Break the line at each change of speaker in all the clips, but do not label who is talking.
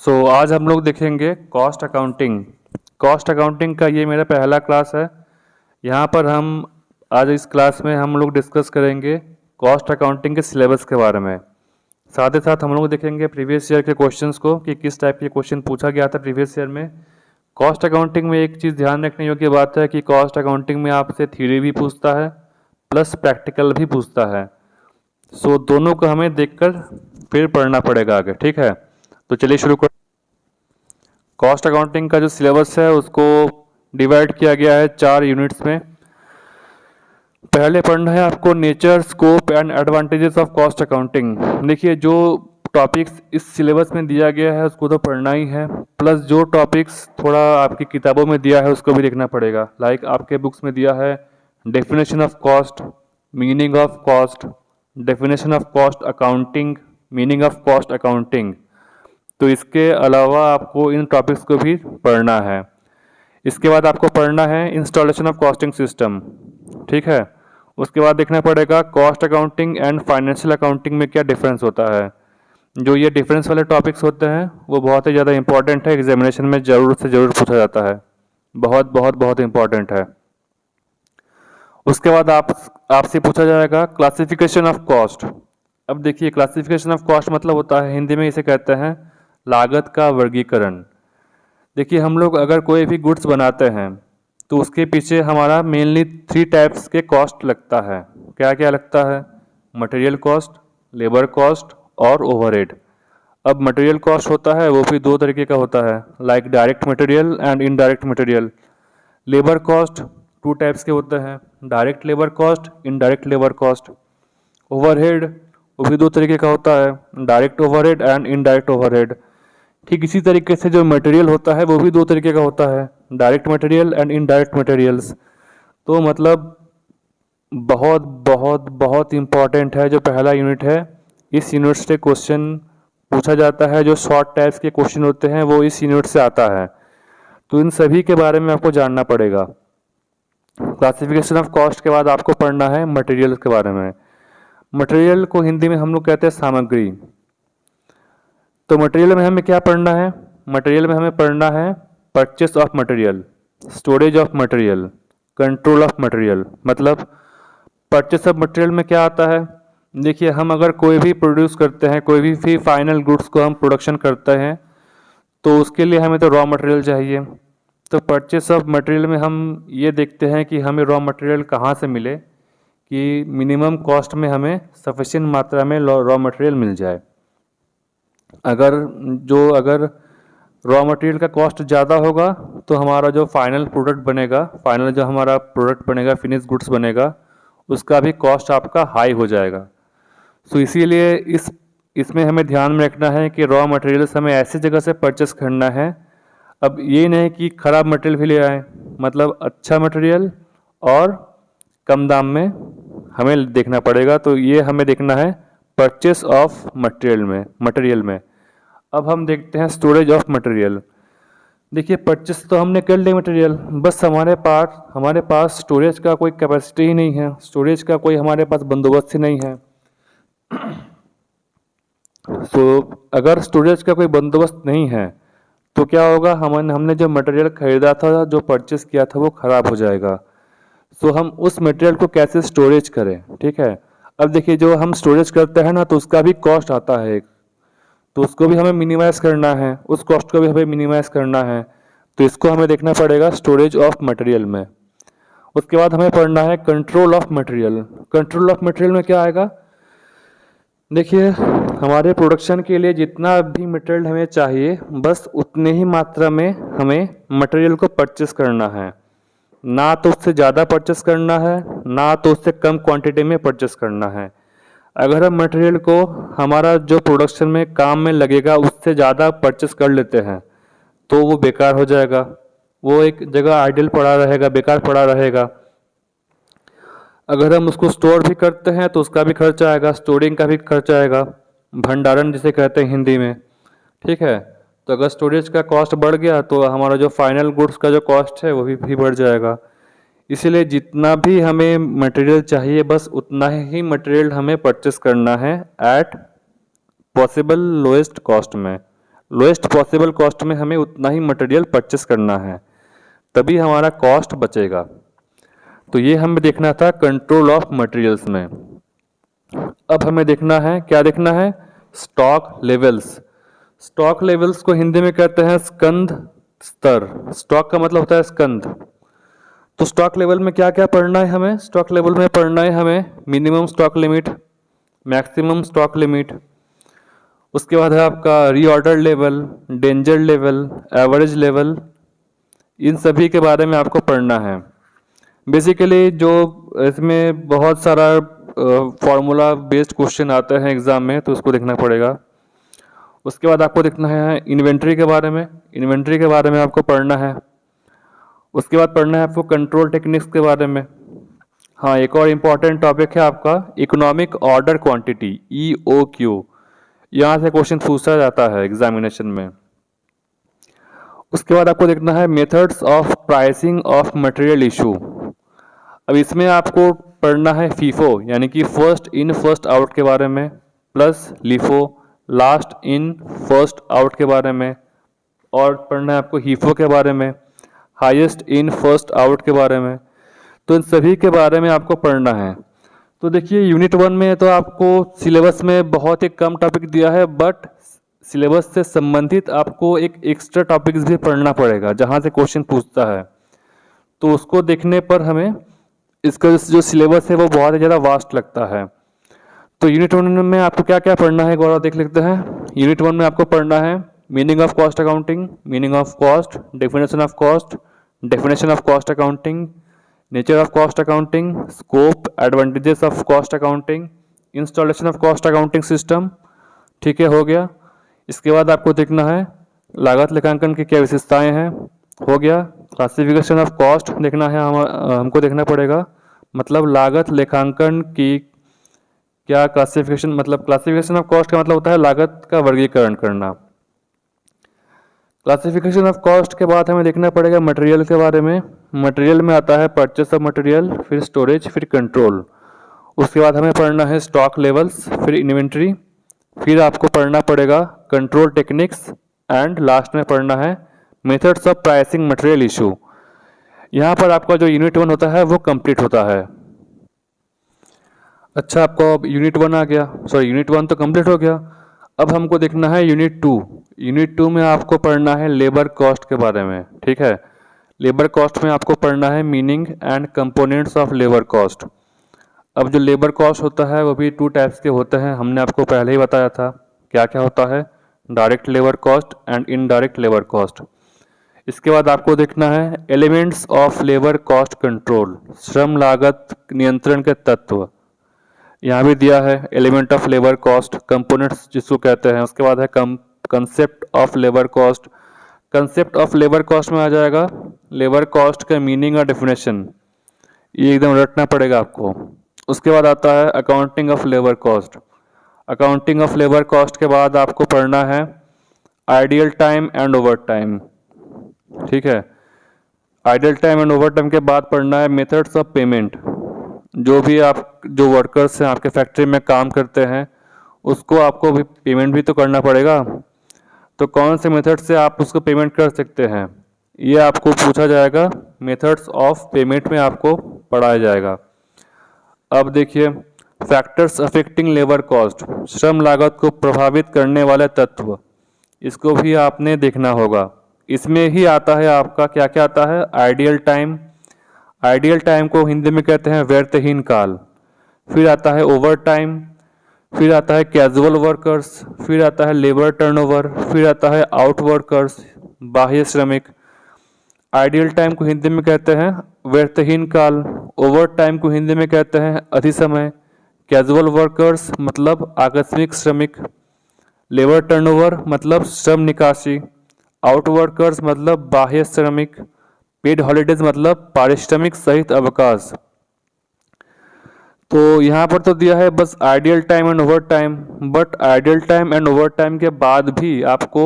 आज हम लोग देखेंगे कॉस्ट अकाउंटिंग। कॉस्ट अकाउंटिंग का ये मेरा पहला क्लास है। यहाँ पर हम आज इस क्लास में हम लोग डिस्कस करेंगे कॉस्ट अकाउंटिंग के सिलेबस के बारे में। साथ ही साथ हम लोग देखेंगे प्रीवियस ईयर के क्वेश्चंस को कि किस टाइप के क्वेश्चन पूछा गया था प्रीवियस ईयर में। कॉस्ट अकाउंटिंग में एक चीज़ ध्यान रखने योग्य बात है कि कॉस्ट अकाउंटिंग में आपसे थ्योरी भी पूछता है प्लस प्रैक्टिकल भी पूछता है। दोनों को हमें देखकर फिर पढ़ना पड़ेगा आगे, ठीक है। तो चलिए शुरू कर। कॉस्ट अकाउंटिंग का जो सिलेबस है उसको डिवाइड किया गया है 4 यूनिट्स में। पहले पढ़ना है आपको nature, scope and advantages of cost accounting. देखिए, जो टॉपिक्स इस सिलेबस में दिया गया है उसको तो पढ़ना ही है, प्लस जो टॉपिक्स थोड़ा आपकी किताबों में दिया है उसको भी देखना पड़ेगा। लाइक आपके बुक्स में दिया है definition of cost, meaning of cost, definition of cost accounting, meaning of cost accounting. तो इसके अलावा आपको इन टॉपिक्स को भी पढ़ना है। इसके बाद आपको पढ़ना है इंस्टॉलेशन ऑफ कॉस्टिंग सिस्टम, ठीक है। उसके बाद देखना पड़ेगा cost accounting and financial accounting में क्या डिफरेंस होता है। जो ये डिफरेंस वाले टॉपिक्स होते हैं वो बहुत ही ज़्यादा इंपॉर्टेंट है, एग्जामिनेशन में ज़रूर से ज़रूर पूछा जाता है, बहुत बहुत बहुत इंपॉर्टेंट है। उसके बाद आपसे पूछा जाएगा क्लासिफिकेशन ऑफ कॉस्ट। अब देखिए, क्लासिफिकेशन ऑफ कॉस्ट मतलब होता है, हिंदी में इसे कहते हैं लागत का वर्गीकरण। देखिए, हम लोग अगर कोई भी गुड्स बनाते हैं तो उसके पीछे हमारा मेनली 3 टाइप्स के कॉस्ट लगता है। क्या क्या लगता है? मटेरियल कॉस्ट, लेबर कॉस्ट और ओवरहेड। अब मटेरियल कॉस्ट होता है वो भी 2 तरीके का होता है, like direct material and indirect material. Labour cost 2 types के होते हैं, direct labour cost, indirect labour cost. Overhead वो भी 2 तरीके का होता है, direct overhead and indirect overhead. ठीक इसी तरीके से जो मटेरियल होता है वो भी 2 तरीके का होता है, direct material and indirect materials. तो मतलब बहुत बहुत बहुत इम्पॉर्टेंट है जो पहला यूनिट है। इस यूनिट से क्वेश्चन पूछा जाता है, जो शॉर्ट टाइप्स के क्वेश्चन होते हैं वो इस यूनिट से आता है। तो इन सभी के बारे में आपको जानना पड़ेगा। क्लासिफिकेशन ऑफ कॉस्ट के बाद आपको पढ़ना है मटेरियल के बारे में। मटेरियल को हिंदी में हम लोग कहते हैं सामग्री। तो मटेरियल में हमें क्या पढ़ना है? मटेरियल में हमें पढ़ना है purchase of material, storage of material, control of material. मतलब परचेस ऑफ मटेरियल में क्या आता है? देखिए, हम अगर कोई भी प्रोड्यूस करते हैं, कोई भी फाइनल गुड्स को हम प्रोडक्शन करते हैं तो उसके लिए हमें तो रॉ मटेरियल चाहिए। तो परचेस ऑफ मटेरियल में हम ये देखते हैं कि हमें रॉ मटेरियल कहाँ से मिले कि मिनिमम कॉस्ट में हमें सफिशिएंट मात्रा में रॉ मटेरियल मिल जाए। अगर रॉ मटेरियल का कॉस्ट ज़्यादा होगा तो हमारा जो फाइनल प्रोडक्ट बनेगा, फिनिश गुड्स बनेगा, उसका भी कॉस्ट आपका हाई हो जाएगा। इसीलिए इसमें हमें ध्यान में रखना है कि रॉ मटेरियल्स हमें ऐसी जगह से परचेस करना है। अब ये नहीं कि ख़राब मटेरियल भी ले आए, मतलब अच्छा मटेरियल और कम दाम में हमें देखना पड़ेगा। तो ये हमें देखना है परचेस ऑफ मटेरियल में। अब हम देखते हैं स्टोरेज ऑफ मटेरियल। देखिए, परचेस तो हमने कर ली मटेरियल, बस हमारे पास स्टोरेज का कोई कैपेसिटी ही नहीं है, स्टोरेज का कोई हमारे पास बंदोबस्त ही नहीं है। अगर स्टोरेज का कोई बंदोबस्त नहीं है तो क्या होगा? हमने जो मटेरियल खरीदा था, जो परचेस किया था, वो ख़राब हो जाएगा। हम उस मटेरियल को कैसे स्टोरेज करें, ठीक है। अब देखिए, जो हम स्टोरेज करते हैं ना तो उसका भी कॉस्ट आता है एक, तो उसको भी हमें मिनिमाइज़ करना है, उस कॉस्ट को भी हमें मिनिमाइज़ करना है। तो इसको हमें देखना पड़ेगा स्टोरेज ऑफ मटेरियल में। उसके बाद हमें पढ़ना है control of material. Control of material में क्या आएगा? देखिए, हमारे प्रोडक्शन के लिए जितना भी मटेरियल हमें चाहिए बस उतने ही मात्रा में हमें मटेरियल को परचेस करना है, ना तो उससे ज़्यादा परचेस करना है, ना तो उससे कम क्वांटिटी में परचेस करना है। अगर हम मटेरियल को हमारा जो प्रोडक्शन में काम में लगेगा उससे ज़्यादा परचेस कर लेते हैं तो वो बेकार हो जाएगा, वो एक जगह आइडल पड़ा रहेगा, बेकार पड़ा रहेगा। अगर हम उसको स्टोर भी करते हैं तो उसका भी खर्चा आएगा, स्टोरिंग का भी खर्चा आएगा, भंडारण जिसे कहते हैं हिंदी में, ठीक है। तो अगर स्टोरेज का कॉस्ट बढ़ गया तो हमारा जो फाइनल गुड्स का जो कॉस्ट है वो भी बढ़ जाएगा। इसीलिए जितना भी हमें मटेरियल चाहिए बस उतना ही मटेरियल हमें परचेस करना है एट पॉसिबल लोएस्ट कॉस्ट में। लोएस्ट पॉसिबल कॉस्ट में हमें उतना ही मटेरियल परचेस करना है, तभी हमारा कॉस्ट बचेगा। तो ये हमें देखना था कंट्रोल ऑफ मटेरियल्स में। अब हमें देखना है, क्या देखना है, स्टॉक लेवल्स। स्टॉक लेवल्स को हिंदी में कहते हैं स्कंद स्तर। स्टॉक का मतलब होता है स्कंद। तो स्टॉक लेवल में क्या क्या पढ़ना है हमें, स्टॉक लेवल में पढ़ना है हमें minimum stock limit, maximum stock limit, उसके बाद है आपका reorder level, danger level, average level, इन सभी के बारे में आपको पढ़ना है। बेसिकली जो इसमें बहुत सारा फॉर्मूला बेस्ड क्वेश्चन आते हैं एग्जाम में, तो उसको देखना पड़ेगा। उसके बाद आपको देखना है इन्वेंट्री के बारे में, इन्वेंट्री के बारे में आपको पढ़ना है। उसके बाद पढ़ना है आपको कंट्रोल टेक्निक्स के बारे में। हाँ, एक और इम्पॉर्टेंट टॉपिक है आपका इकोनॉमिक ऑर्डर क्वांटिटी, EOQ। यहाँ से क्वेश्चन पूछा जाता है एग्जामिनेशन में। उसके बाद आपको देखना है methods of pricing of material issue. अब इसमें आपको पढ़ना है फीफो यानी कि फर्स्ट इन फर्स्ट आउट के बारे में, plus LIFO last in first out के बारे में, और पढ़ना है आपको हीफो के बारे में, हाईएस्ट इन फर्स्ट आउट के बारे में। तो इन सभी के बारे में आपको पढ़ना है। तो देखिए यूनिट 1 में तो आपको सिलेबस में बहुत ही कम टॉपिक दिया है, बट सिलेबस से संबंधित आपको एक एक्स्ट्रा टॉपिक्स भी पढ़ना पड़ेगा जहाँ से क्वेश्चन पूछता है। तो उसको देखने पर हमें इसका जो सिलेबस है वो बहुत ही ज़्यादा वास्ट लगता है। तो यूनिट 1 में आपको क्या क्या पढ़ना है गौरव, देख लेते हैं। यूनिट 1 में आपको पढ़ना है meaning of cost accounting, meaning of cost, definition of cost, definition of cost accounting, nature of cost accounting, scope, advantages of cost accounting, installation of cost accounting system. ठीक है, हो गया। इसके बाद आपको देखना है लागत लेखांकन की क्या विशेषताएं हैं, हो गया। क्लासिफिकेशन ऑफ कॉस्ट देखना है, हमको देखना पड़ेगा, मतलब लागत लेखांकन की क्या क्लासिफिकेशन, मतलब क्लासिफिकेशन ऑफ कॉस्ट का मतलब होता है लागत का वर्गीकरण करना। क्लासिफिकेशन ऑफ कॉस्ट के बाद हमें देखना पड़ेगा मटेरियल के बारे में। मटेरियल में आता है परचेस ऑफ मटेरियल, फिर स्टोरेज, फिर कंट्रोल। उसके बाद हमें पढ़ना है स्टॉक लेवल्स, फिर इन्वेंट्री, फिर आपको पढ़ना पड़ेगा कंट्रोल टेक्निक्स, एंड लास्ट में पढ़ना है methods of pricing material issue. यहाँ पर आपका जो यूनिट 1 होता है वो कंप्लीट होता है। अच्छा, आपको अब यूनिट 1 आ गया, सॉरी यूनिट 1 तो कंप्लीट हो गया। अब हमको देखना है यूनिट 2। यूनिट 2 में आपको पढ़ना है लेबर कॉस्ट के बारे में। ठीक है, लेबर कॉस्ट में आपको पढ़ना है meaning and components of labour cost. अब जो लेबर कॉस्ट होता है वो भी 2 टाइप्स के होते हैं, हमने आपको पहले ही बताया था क्या क्या होता है, direct labour cost and indirect labour cost. इसके बाद आपको देखना है elements of labour cost control, श्रम लागत नियंत्रण के तत्व, यहाँ भी दिया है element of labour cost, components जिसको कहते हैं। उसके बाद है concept of labour cost. Concept of labour cost में आ जाएगा लेबर कॉस्ट का मीनिंग और डेफिनेशन, ये एकदम रटना पड़ेगा आपको। उसके बाद आता है accounting of labour cost. Accounting of labour cost के बाद आपको पढ़ना है ideal time and over time. ठीक है, ideal time and over time के बाद पढ़ना है मेथड्स ऑफ पेमेंट। जो वर्कर्स हैं आपके फैक्ट्री में काम करते हैं उसको आपको भी पेमेंट भी तो करना पड़ेगा, तो कौन से मेथड से आप उसको पेमेंट कर सकते हैं ये आपको पूछा जाएगा, मेथड्स ऑफ पेमेंट में आपको पढ़ाया जाएगा। अब देखिए फैक्टर्स अफेक्टिंग लेबर कॉस्ट, श्रम लागत को प्रभावित करने वाले तत्व, इसको भी आपने देखना होगा। इसमें ही आता है आपका क्या क्या आता है, आइडियल टाइम। आइडियल टाइम को हिंदी में कहते हैं व्यर्थहीन काल। फिर आता है ओवर टाइम, फिर आता है कैजुअल वर्कर्स, फिर आता है लेबर टर्नओवर, फिर आता है आउट वर्कर्स, बाह्य श्रमिक। आइडियल टाइम को हिंदी में कहते हैं व्यर्थहीन काल, ओवर टाइम को हिंदी में कहते हैं अधिसमय, कैजुअल वर्कर्स मतलब आकस्मिक श्रमिक, लेबर टर्नओवर मतलब श्रम निकासी, आउट वर्कर्स मतलब बाह्य श्रमिक, पेड हॉलीडेज मतलब पारिश्रमिक सहित अवकाश। तो यहाँ पर तो दिया है बस ideal time and over time, but ideal time and over time के बाद भी आपको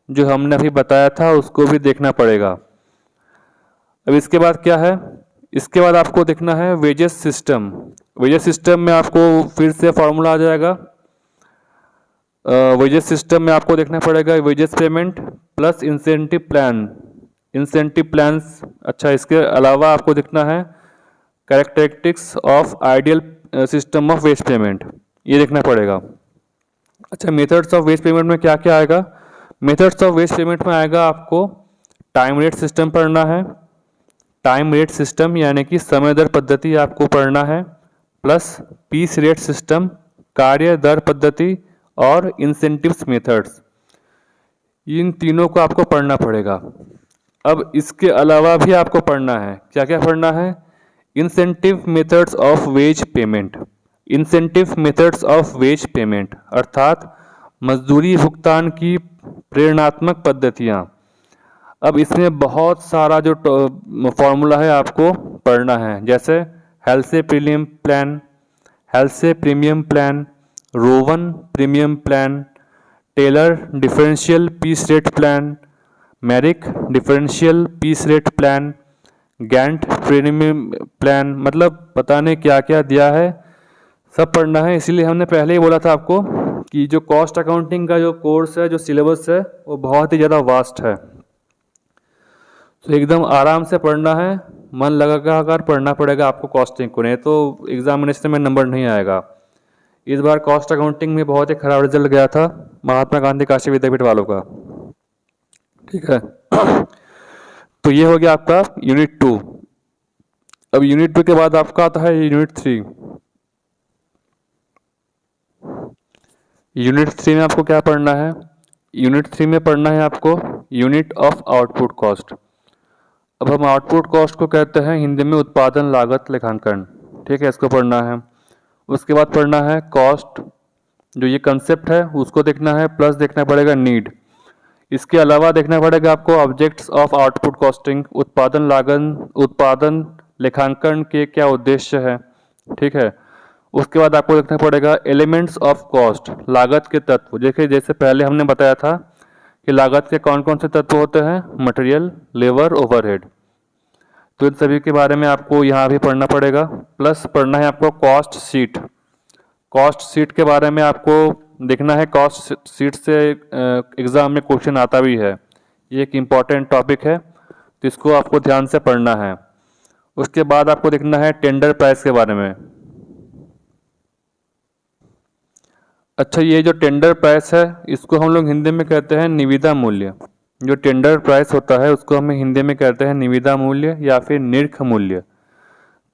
जो हमने अभी बताया था उसको भी देखना पड़ेगा। अब इसके बाद क्या है, इसके बाद आपको देखना है वेजेस सिस्टम। वेजेस सिस्टम में आपको फिर से फॉर्मूला आ जाएगा वेजेस सिस्टम में आपको देखना पड़ेगा wages payment plus incentive plan, incentive plans. अच्छा, इसके अलावा आपको देखना है characteristics of ideal system of ways payment, ये देखना पड़ेगा। अच्छा, मेथड्स ऑफ वेज पेमेंट में क्या क्या आएगा? मेथड्स ऑफ वेज पेमेंट में आएगा आपको टाइम रेट सिस्टम पढ़ना है, टाइम रेट सिस्टम यानी कि समय दर पद्धति आपको पढ़ना है, प्लस पीस रेट सिस्टम, कार्य दर पद्धति और इंसेंटिव्स मेथड्स, इन तीनों को आपको पढ़ना पड़ेगा। अब इसके अलावा भी आपको पढ़ना है, क्या क्या पढ़ना है? Incentive methods of ways payment, incentive methods of ways payment अर्थात मजदूरी भुगतान की प्रेरणात्मक पद्धतियाँ। अब इसमें बहुत सारा जो फॉर्मूला है आपको पढ़ना है, जैसे Halsey premium plan, Halsey premium plan, Rowan premium plan, Taylor differential piece rate plan, Merrick differential piece rate plan, Gantt premium plan. मतलब पता नहीं क्या क्या दिया है, सब पढ़ना है। इसीलिए हमने पहले ही बोला था आपको कि जो कॉस्ट अकाउंटिंग का जो कोर्स है, जो सिलेबस है, वो बहुत ही ज़्यादा वास्ट है। तो एकदम आराम से पढ़ना है, मन लगा कर पढ़ना पड़ेगा आपको कॉस्टिंग को, नहीं तो एग्जामिनेशन में नंबर नहीं आएगा। इस बार कॉस्ट अकाउंटिंग में बहुत ही खराब रिजल्ट गया था महात्मा गांधी काशी विद्यापीठ वालों का, ठीक है। तो ये हो गया आपका यूनिट 2। अब यूनिट 2 के बाद आपका आता है यूनिट 3। यूनिट 3 में आपको क्या पढ़ना है? यूनिट 3 में पढ़ना है आपको यूनिट ऑफ आउटपुट कॉस्ट। अब हम आउटपुट कॉस्ट को कहते हैं हिंदी में उत्पादन लागत लेखांकन, ठीक है, इसको पढ़ना है। उसके बाद पढ़ना है कॉस्ट, जो ये कंसेप्ट है उसको देखना है, प्लस देखना पड़ेगा नीड। इसके अलावा देखना पड़ेगा आपको ऑब्जेक्ट्स ऑफ आउटपुट कॉस्टिंग, उत्पादन लागत, उत्पादन लेखांकन के क्या उद्देश्य है, ठीक है। उसके बाद आपको देखना पड़ेगा एलिमेंट्स ऑफ कॉस्ट, लागत के तत्व। देखिए जैसे पहले हमने बताया था कि लागत के कौन कौन से तत्व होते हैं, मटेरियल, लेबर, ओवरहेड। तो इन सभी के बारे में आपको यहाँ भी पढ़ना पड़ेगा। प्लस पढ़ना है आपको कॉस्ट शीट। कॉस्ट शीट के बारे में आपको देखना है, कॉस्ट शीट से एग्ज़ाम में क्वेश्चन आता भी है, ये एक इम्पॉर्टेंट टॉपिक है, तो इसको आपको ध्यान से पढ़ना है। उसके बाद आपको देखना है टेंडर प्राइस के बारे में। अच्छा, ये जो टेंडर प्राइस है इसको हम लोग हिंदी में कहते हैं निविदा मूल्य। जो टेंडर प्राइस होता है उसको हम हिंदी में कहते हैं निविदा मूल्य या फिर निरख मूल्य।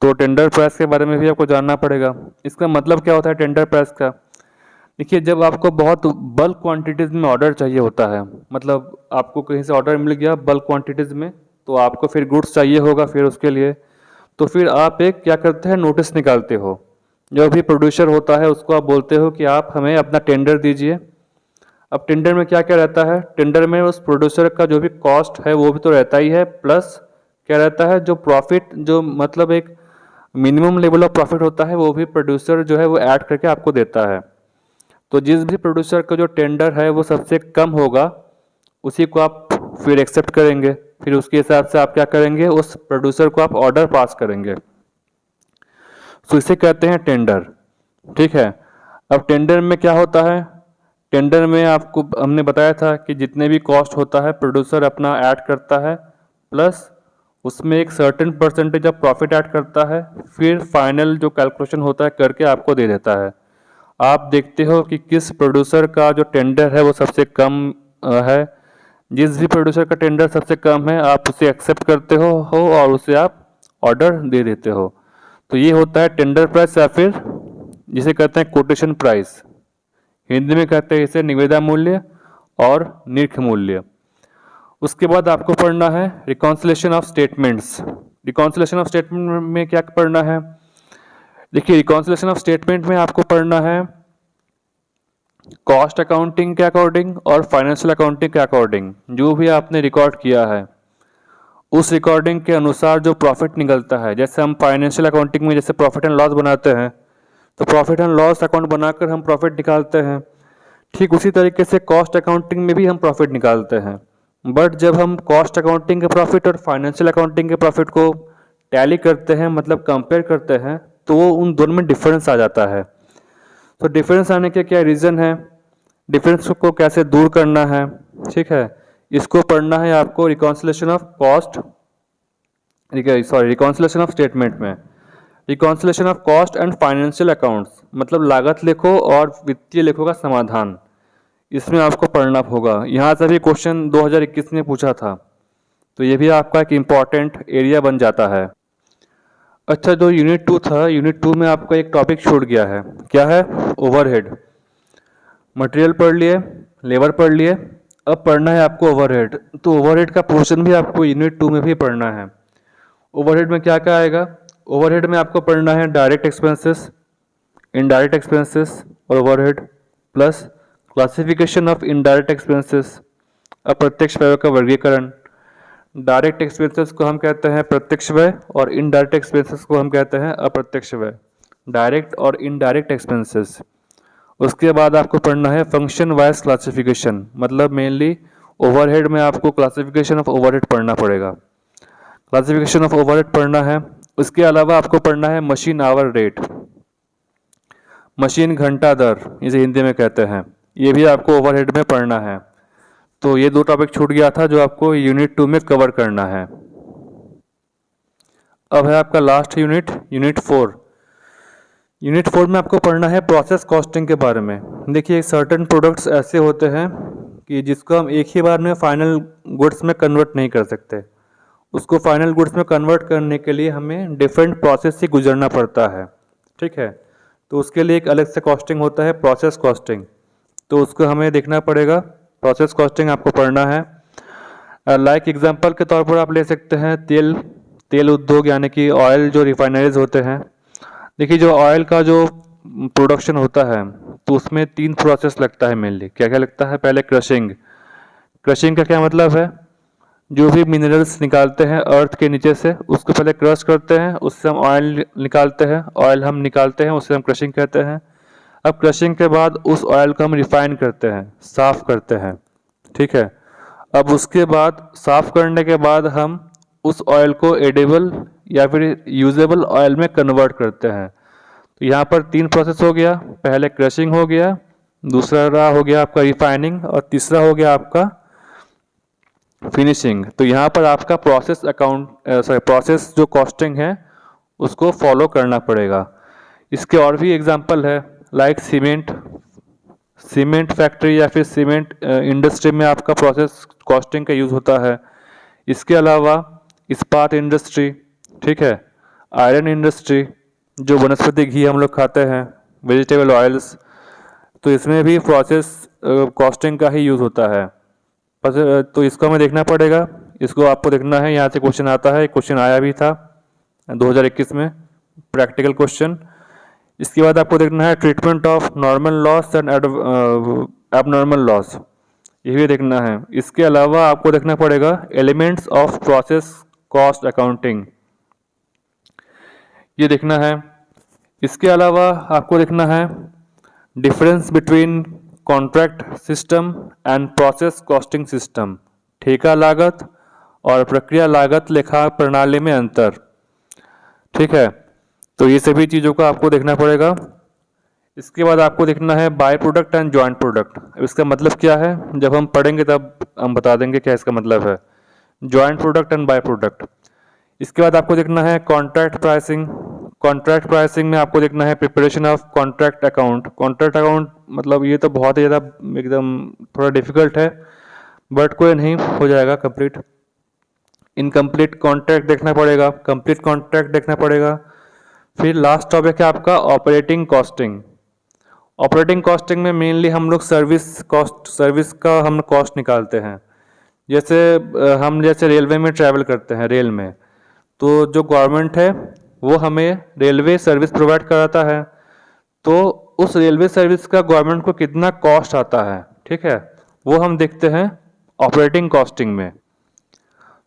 तो टेंडर प्राइस के बारे में भी आपको जानना पड़ेगा। इसका मतलब क्या होता है टेंडर प्राइस का? देखिए, जब आपको बहुत बल्क क्वांटिटीज़ में ऑर्डर चाहिए होता है, मतलब आपको कहीं से ऑर्डर मिल गया बल्क क्वांटिटीज़ में, तो आपको फिर गुड्स चाहिए होगा फिर उसके लिए, तो फिर आप एक क्या करते हैं, नोटिस निकालते हो। जो भी प्रोड्यूसर होता है उसको आप बोलते हो कि आप हमें अपना टेंडर दीजिए। अब टेंडर में क्या क्या रहता है? टेंडर में उस प्रोड्यूसर का जो भी कॉस्ट है वो भी तो रहता ही है, प्लस क्या रहता है, जो प्रॉफिट, जो मतलब एक मिनिमम लेवल ऑफ प्रॉफिट होता है वो भी प्रोड्यूसर जो है वो ऐड करके आपको देता है। तो जिस भी प्रोड्यूसर का जो टेंडर है वो सबसे कम होगा उसी को आप फिर एक्सेप्ट करेंगे, फिर उसके हिसाब से आप क्या करेंगे, उस प्रोड्यूसर को आप ऑर्डर पास करेंगे। तो इसे कहते हैं टेंडर, ठीक है। अब टेंडर में क्या होता है? टेंडर में आपको हमने बताया था कि जितने भी कॉस्ट होता है प्रोड्यूसर अपना ऐड करता है, प्लस उसमें एक certain percentage of profit add करता है, फिर फाइनल जो कैलकुलेशन होता है करके आपको दे देता है। आप देखते हो कि किस प्रोड्यूसर का जो टेंडर है वो सबसे कम है। जिस भी प्रोड्यूसर का टेंडर सबसे कम है आप उसे एक्सेप्ट करते हो और उसे आप ऑर्डर दे देते हो। तो ये होता है टेंडर प्राइस या फिर जिसे कहते हैं कोटेशन प्राइस। हिंदी में कहते हैं इसे निविदा मूल्य और निरख मूल्य। उसके बाद आपको पढ़ना है reconciliation of statements. Reconciliation of statement में क्या पढ़ना है? देखिए, रिकॉन्सिलेशन ऑफ स्टेटमेंट में आपको पढ़ना है कॉस्ट अकाउंटिंग के अकॉर्डिंग और फाइनेंशियल अकाउंटिंग के अकॉर्डिंग जो भी आपने रिकॉर्ड किया है उस रिकॉर्डिंग के अनुसार जो प्रॉफिट निकलता है। जैसे हम फाइनेंशियल अकाउंटिंग में जैसे प्रॉफिट एंड लॉस बनाते हैं तो प्रॉफिट एंड लॉस अकाउंट बनाकर हम प्रॉफिट निकालते हैं, ठीक उसी तरीके से कॉस्ट अकाउंटिंग में भी हम प्रॉफिट निकालते हैं। बट जब हम कॉस्ट अकाउंटिंग के प्रॉफिट और फाइनेंशियल अकाउंटिंग के प्रॉफिट को टैली करते हैं, मतलब कंपेयर करते हैं, तो वो उन दोनों में डिफरेंस आ जाता है। तो डिफरेंस आने के क्या रीज़न है? डिफरेंस को कैसे दूर करना है, ठीक है। इसको पढ़ना है आपको reconciliation of cost, reconciliation of statement में। Reconciliation of cost and financial accounts मतलब लागत लेखों और वित्तीय लेखों का समाधान, इसमें आपको पढ़ना होगा। यहाँ से भी क्वेश्चन 2021 में पूछा था, तो ये भी आपका एक इम्पॉर्टेंट एरिया बन जाता है। अच्छा, जो यूनिट 2 था, यूनिट 2 में आपका एक टॉपिक छूट गया है, क्या है? ओवरहेड। मटेरियल पढ़ लिए, लेबर पढ़ लिए, अब पढ़ना है आपको ओवरहेड। तो ओवरहेड का पोर्शन भी आपको यूनिट 2 में भी पढ़ना है। ओवरहेड में क्या क्या आएगा? ओवरहेड में आपको पढ़ना है डायरेक्ट एक्सपेंसेस, इनडायरेक्ट एक्सपेंसेस और overhead, plus classification of indirect expenses, अप्रत्यक्ष व्यय का वर्गीकरण। डायरेक्ट एक्सपेंसेस को हम कहते हैं प्रत्यक्ष व्यय और इनडायरेक्ट एक्सपेंसेस को हम कहते हैं अप्रत्यक्ष व्यय, डायरेक्ट और इनडायरेक्ट एक्सपेंसेस। उसके बाद आपको पढ़ना है फंक्शन वाइज क्लासिफिकेशन, मतलब मेनली ओवरहेड में आपको क्लासिफिकेशन ऑफ ओवरहेड पढ़ना पड़ेगा, क्लासिफिकेशन ऑफ ओवरहेड पढ़ना है। उसके अलावा आपको पढ़ना है मशीन आवर रेट, मशीन घंटा दर इसे हिंदी में कहते हैं, ये भी आपको ओवरहेड में पढ़ना है। तो ये दो टॉपिक छूट गया था जो आपको यूनिट 2 में कवर करना है। अब है आपका लास्ट यूनिट, यूनिट 4। यूनिट 4 में आपको पढ़ना है प्रोसेस कॉस्टिंग के बारे में। देखिए, सर्टेन प्रोडक्ट्स ऐसे होते हैं कि जिसको हम एक ही बार में फाइनल गुड्स में कन्वर्ट नहीं कर सकते। उसको फाइनल गुड्स में कन्वर्ट करने के लिए हमें डिफरेंट प्रोसेस से गुजरना पड़ता है, ठीक है। तो उसके लिए एक अलग से कॉस्टिंग होता है, प्रोसेस कॉस्टिंग, तो उसको हमें देखना पड़ेगा। प्रोसेस कॉस्टिंग आपको पढ़ना है। लाइक एग्जांपल के तौर पर आप ले सकते हैं तेल उद्योग, यानी कि ऑयल जो रिफाइनरीज होते हैं। देखिए, जो ऑयल का जो प्रोडक्शन होता है तो उसमें 3 प्रोसेस लगता है मेनली। क्या क्या लगता है? पहले क्रशिंग। क्रशिंग का क्या मतलब है? जो भी मिनरल्स निकालते हैं अर्थ के नीचे से, उसको पहले क्रश करते हैं, उससे हम ऑयल निकालते हैं, ऑयल हम निकालते हैं, उससे हम क्रशिंग कहते हैं। अब क्रशिंग के बाद उस ऑयल को हम रिफाइन करते हैं, साफ करते हैं, ठीक है। अब उसके बाद साफ करने के बाद हम उस ऑयल को एडिबल या फिर यूजेबल ऑयल में कन्वर्ट करते हैं। तो यहाँ पर 3 प्रोसेस हो गया, पहले क्रशिंग हो गया, दूसरा हो गया आपका रिफाइनिंग और तीसरा हो गया आपका फिनिशिंग। तो यहाँ पर आपका प्रोसेस जो कॉस्टिंग है उसको फॉलो करना पड़ेगा। इसके और भी एग्जांपल है, लाइक सीमेंट फैक्ट्री या फिर सीमेंट इंडस्ट्री में आपका प्रोसेस कॉस्टिंग का यूज़ होता है। इसके अलावा इस्पात इंडस्ट्री, ठीक है, आयरन इंडस्ट्री, जो वनस्पति घी हम लोग खाते हैं, वेजिटेबल ऑयल्स, तो इसमें भी प्रोसेस कॉस्टिंग का ही यूज़ होता है। तो इसको हमें देखना पड़ेगा, इसको आपको देखना है। यहाँ से क्वेश्चन आता है, क्वेश्चन आया भी था 2021 में, प्रैक्टिकल क्वेश्चन। इसके बाद आपको देखना है treatment of normal loss and abnormal loss, ये भी देखना है। इसके अलावा आपको देखना पड़ेगा elements of process cost accounting, ये देखना है। इसके अलावा आपको देखना है difference between contract system and process costing system, ठेका लागत और प्रक्रिया लागत लेखा प्रणाली में अंतर, ठीक है। तो ये सभी चीज़ों को आपको देखना पड़ेगा। इसके बाद आपको देखना है by product and joint product. इसका मतलब क्या है, जब हम पढ़ेंगे तब हम बता देंगे क्या इसका मतलब है, joint product and by product. इसके बाद आपको देखना है कॉन्ट्रैक्ट प्राइसिंग। कॉन्ट्रैक्ट प्राइसिंग में आपको देखना है preparation of contract account. Contract account मतलब ये तो बहुत ही ज़्यादा एकदम थोड़ा डिफिकल्ट है, बट कोई नहीं, हो जाएगा कंप्लीट। इनकम्प्लीट कॉन्ट्रैक्ट देखना पड़ेगा, कंप्लीट कॉन्ट्रैक्ट देखना पड़ेगा। फिर लास्ट टॉपिक है आपका ऑपरेटिंग कॉस्टिंग। ऑपरेटिंग कॉस्टिंग में मेनली हम लोग सर्विस का हम कॉस्ट निकालते हैं। जैसे हम जैसे रेलवे में ट्रैवल करते हैं, रेल में, तो जो गवर्नमेंट है वो हमें रेलवे सर्विस प्रोवाइड कराता है, तो उस रेलवे सर्विस का गवर्नमेंट को कितना कॉस्ट आता है, ठीक है, वो हम देखते हैं ऑपरेटिंग कॉस्टिंग में।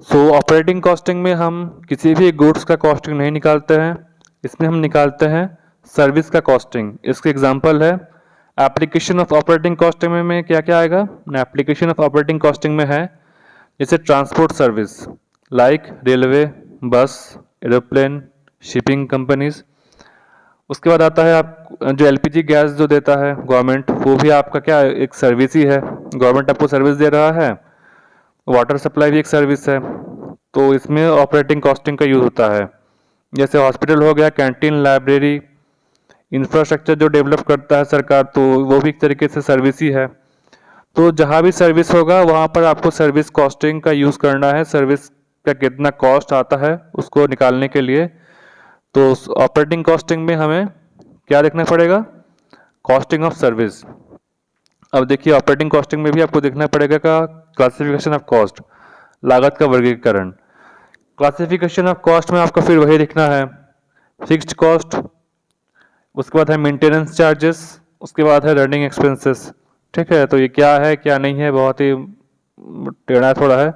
सो ऑपरेटिंग कॉस्टिंग में हम किसी भी गुड्स का कॉस्टिंग नहीं निकालते हैं, इसमें हम निकालते हैं सर्विस का कॉस्टिंग। इसके एग्जांपल है एप्लीकेशन ऑफ ऑपरेटिंग कॉस्टिंग में क्या क्या आएगा। एप्लीकेशन ऑफ ऑपरेटिंग कॉस्टिंग में है जैसे ट्रांसपोर्ट सर्विस, लाइक रेलवे, बस, एरोप्लेन, शिपिंग कंपनीज, उसके बाद आता है आप जो एलपीजी गैस जो देता है गवर्नमेंट, वो भी आपका क्या एक सर्विस ही है। गवर्नमेंट आपको सर्विस दे रहा है, वाटर सप्लाई भी एक सर्विस है, तो इसमें ऑपरेटिंग कॉस्टिंग का यूज़ होता है। जैसे हॉस्पिटल हो गया, कैंटीन, लाइब्रेरी, इंफ्रास्ट्रक्चर जो डेवलप करता है सरकार, तो वो भी एक तरीके से सर्विस ही है। तो जहाँ भी सर्विस होगा वहाँ पर आपको सर्विस कॉस्टिंग का यूज़ करना है। सर्विस का कितना कॉस्ट आता है उसको निकालने के लिए, तो ऑपरेटिंग कॉस्टिंग में हमें क्या देखना पड़ेगा, कॉस्टिंग ऑफ सर्विस। अब देखिए ऑपरेटिंग कॉस्टिंग में भी आपको देखना पड़ेगा का क्लासिफिकेशन ऑफ कॉस्ट, लागत का वर्गीकरण। क्लासिफिकेशन ऑफ कॉस्ट में आपको फिर वही लिखना है, फिक्स्ड कॉस्ट, उसके बाद है मेंटेनेंस चार्जेस, उसके बाद है रनिंग एक्सपेंसेस। ठीक है, तो ये क्या है क्या नहीं है, बहुत ही टेढ़ा थोड़ा है,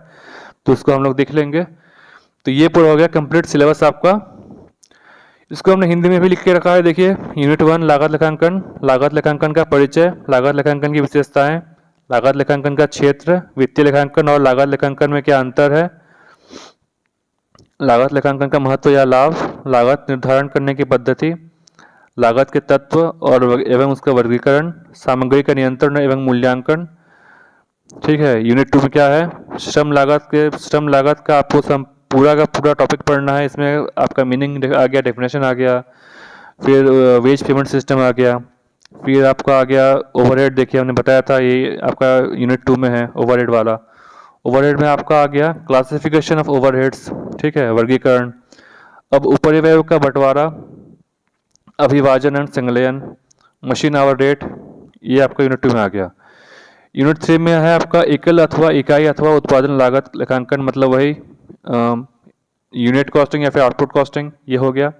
तो उसको हम लोग देख लेंगे। तो ये पूरा हो गया कंप्लीट सिलेबस आपका। इसको हमने हिंदी में भी लिख के रखा है, देखिए यूनिट 1 लागत लेखांकन, लागत लेखांकन का परिचय, लागत लेखांकन की विशेषताएं, लागत लेखांकन का क्षेत्र, वित्तीय लेखांकन और लागत लेखांकन में क्या अंतर है, लागत लेखांकन का महत्व या लाभ, लागत निर्धारण करने की पद्धति, लागत के तत्व और एवं उसका वर्गीकरण, सामग्री का नियंत्रण एवं मूल्यांकन। ठीक है, यूनिट 2 में क्या है, श्रम लागत का आपको पूरा का पूरा टॉपिक पढ़ना है। इसमें आपका मीनिंग आ गया, डेफिनेशन आ गया, फिर वेज पेमेंट सिस्टम आ गया, फिर आपका आ गया ओवरहेड। देखिए हमने बताया था ये आपका यूनिट 2 में है ओवरहेड वाला। ओवरहेड में आपका आ गया क्लासिफिकेशन ऑफ ओवरहेड्स, ठीक है, वर्गीकरण। अब उपरिव्यय का बंटवारा, अभिभाजन एंड संलयन, मशीन आवर रेट, ये आपका यूनिट 2 में आ गया। यूनिट 3 में है आपका एकल अथवा इकाई अथवा उत्पादन लागत लेखांकन, मतलब वही यूनिट कॉस्टिंग या फिर आउटपुट कॉस्टिंग, ये हो गया।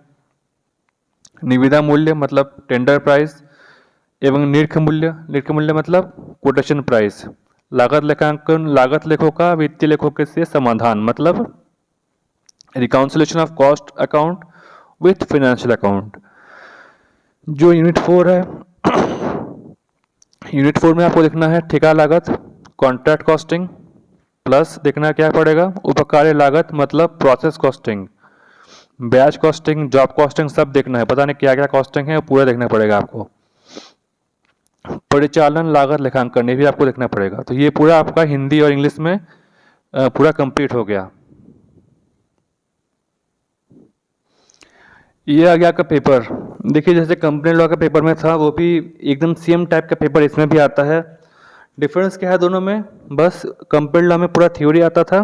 निविदा मूल्य मतलब टेंडर प्राइस एवं निरख मूल्य मतलब कोटेशन प्राइस। लागत लेखांकन, लागत लेखों का वित्तीय लेखों के से समाधान, मतलब reconciliation of cost account with financial account. जो यूनिट 4 है, यूनिट 4 में आपको देखना है ठेका लागत, कॉन्ट्रैक्ट कॉस्टिंग, प्लस देखना क्या पड़ेगा उपकार्य लागत मतलब process costing, batch costing, job costing, सब देखना है। पता नहीं क्या क्या कॉस्टिंग है, पूरा देखना पड़ेगा आपको। परिचालन लागत लेखांकन, ये भी आपको देखना पड़ेगा। तो ये पूरा आपका हिंदी और इंग्लिश में पूरा कंप्लीट हो गया। ये आ गया आपका पेपर। देखिए जैसे कंपनी लॉ का पेपर में था, वो भी एकदम सेम टाइप का पेपर इसमें भी आता है। डिफरेंस क्या है दोनों में, बस कंपनी लॉ में पूरा थ्योरी आता था,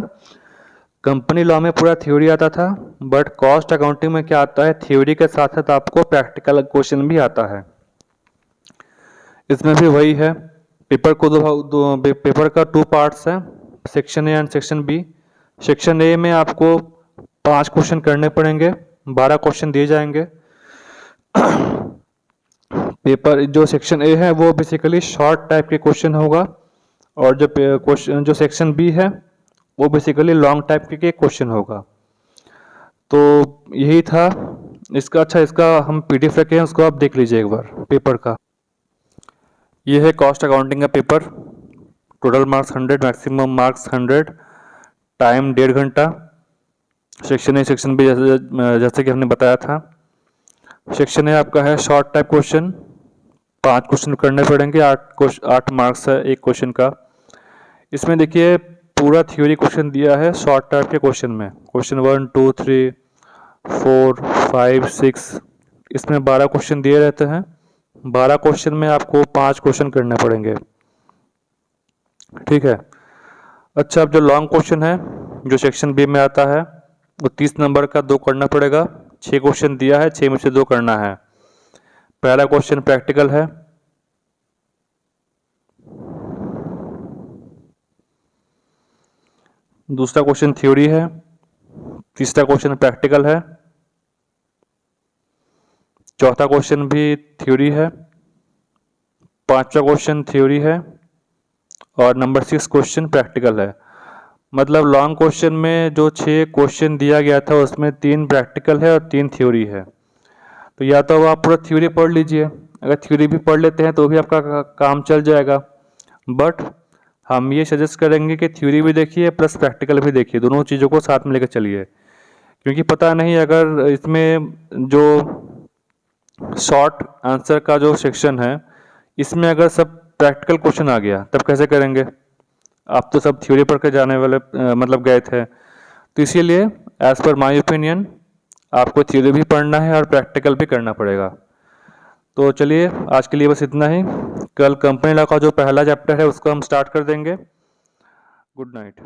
कंपनी लॉ में पूरा थ्योरी आता था, बट कॉस्ट अकाउंटिंग में क्या आता है, थ्योरी के साथ साथ आपको प्रैक्टिकल क्वेश्चन भी आता है। इसमें भी वही है, पेपर को पेपर का 2 पार्ट्स है, section A and section B. Section A में आपको 5 क्वेश्चन करने पड़ेंगे, 12 क्वेश्चन दिए जाएंगे। पेपर जो सेक्शन ए है वो बेसिकली शॉर्ट टाइप के क्वेश्चन होगा, और जो क्वेश्चन जो सेक्शन बी है वो बेसिकली लॉन्ग टाइप के क्वेश्चन होगा। तो यही था इसका। अच्छा, इसका हम पीडीएफ रखे हैं, उसको आप देख लीजिए एक बार पेपर का। ये है कॉस्ट अकाउंटिंग का paper, total marks 100, maximum marks 100, time 1.5 घंटा। सेक्शन ए सेक्शन बी जैसे कि हमने बताया था। सेक्शन ए आपका है शॉर्ट टाइप क्वेश्चन, 5 क्वेश्चन करने पड़ेंगे, 8 मार्क्स है एक क्वेश्चन का। इसमें देखिए पूरा थ्योरी क्वेश्चन दिया है शॉर्ट टाइप के क्वेश्चन में, क्वेश्चन 1 2 3 4 5 6, इसमें 12 क्वेश्चन दिए रहते हैं। 12 क्वेश्चन में आपको 5 क्वेश्चन करने पड़ेंगे, ठीक है। अच्छा, अब जो लॉन्ग क्वेश्चन है जो सेक्शन बी में आता है, वो 30 नंबर का 2 करना पड़ेगा। 6 क्वेश्चन दिया है, 6 में से 2 करना है। पहला क्वेश्चन प्रैक्टिकल है, दूसरा क्वेश्चन थ्योरी है, तीसरा क्वेश्चन प्रैक्टिकल है, चौथा क्वेश्चन भी थ्योरी है, पांचवा क्वेश्चन थ्योरी है, और नंबर 6 क्वेश्चन प्रैक्टिकल है। मतलब लॉन्ग क्वेश्चन में जो 6 क्वेश्चन दिया गया था उसमें 3 प्रैक्टिकल है और 3 थ्योरी है। तो या तो आप पूरा थ्योरी पढ़ लीजिए, अगर थ्योरी भी पढ़ लेते हैं तो भी आपका काम चल जाएगा, बट हम ये सजेस्ट करेंगे कि थ्योरी भी देखिए प्लस प्रैक्टिकल भी देखिए, दोनों चीज़ों को साथ में लेकर चलिए। क्योंकि पता नहीं अगर इसमें जो शॉर्ट आंसर का जो सेक्शन है इसमें अगर सब प्रैक्टिकल क्वेश्चन आ गया तब कैसे करेंगे? आप तो सब थ्योरी पढ़ के जाने वाले मतलब गए थे, तो इसीलिए एज पर माय ओपिनियन आपको थ्योरी भी पढ़ना है और प्रैक्टिकल भी करना पड़ेगा। तो चलिए आज के लिए बस इतना ही। कल कंपनी लॉ का जो पहला चैप्टर है उसको हम स्टार्ट कर देंगे। Good night.